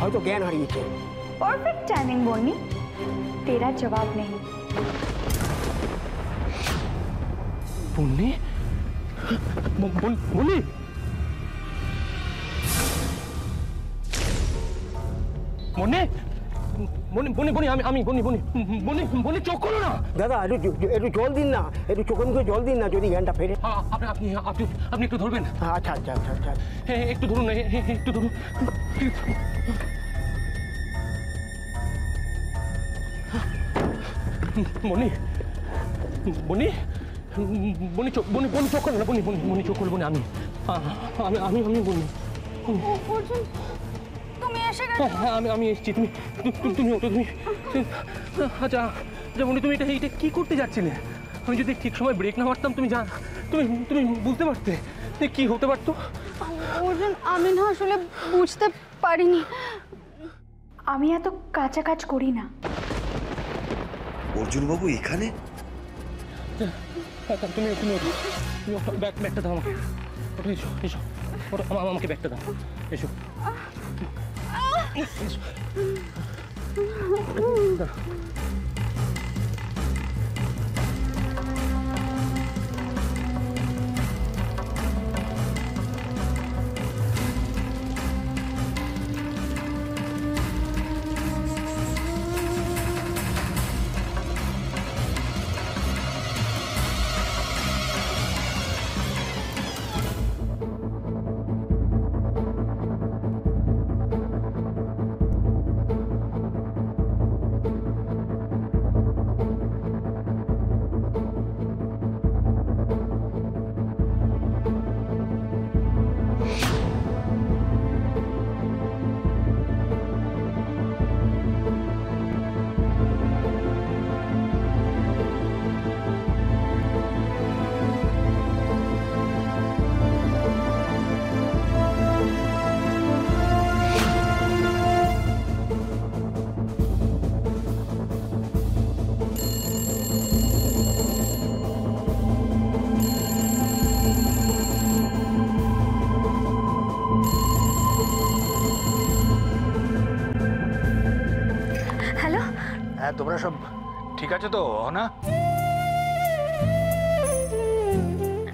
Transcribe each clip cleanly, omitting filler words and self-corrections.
হয়তো জ্ঞান হারিয়েছে। परफेक्ट टाइमिंग बोलनी, तेरा जवाब नहीं। मुन्नी मुन्नी मुन्नी मुन्नी मुन्नी मुन्नी আমি মুন্নি মুন্নি মুন্নি মুন্নি চোখ খুলো না দাদা একটু জল দিন না, একটু চোখে মুখে জল দিন না, যদি জ্ঞানটা ফেরে। আপনি আপনি আপনি আপনি একটু ধরবেন? আচ্ছা আচ্ছা আচ্ছা আচ্ছা একটু ধরুন, একটু ধরুন। মুন্নি মুন্নি মুন্নি চোখ মুন্নি মুন্নি চোখ খুলো না, মুন্নি মুন্নি মুন্নি চোখ খুলবো না। আমি আমি আমি আমি মুন্নি। অর্জুন তুমি এসে গেছো? হ্যাঁ আমি এসেছি। তুমি তুমি ওঠো, তুমি। আচ্ছা আচ্ছা মুন্নি, তুমি এটা কি করতে যাচ্ছিলে? আমি যদি ঠিক সময় ব্রেক না মারতাম, তুমি তুমি তুমি বুঝতে পারতে যে কি হতে পারতো। অর্জুন আমি না আসলে বুঝতে পারিনি, আমি এত কাঁচা কাজ করি না। অর্জুন বাবু এখানে? তুমি তুমি ব্যাগটা দাও আমাকে। ওটা এসো এসো, ওটা আমাকে ব্যাগটা দাও। এসো দাও। হ্যাঁ, তোমরা সব ঠিক আছে তো? না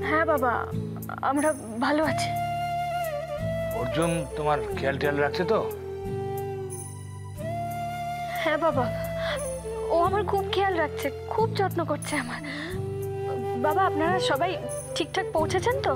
হ্যাঁ বাবা, আমরা ভালো আছি। অর্জুন তোমার খেয়াল টেয়াল রাখছে তো? হ্যাঁ বাবা, ও আমার খুব খেয়াল রাখছে, খুব যত্ন করছে আমার। বাবা আপনারা সবাই ঠিকঠাক পৌঁছেছেন তো?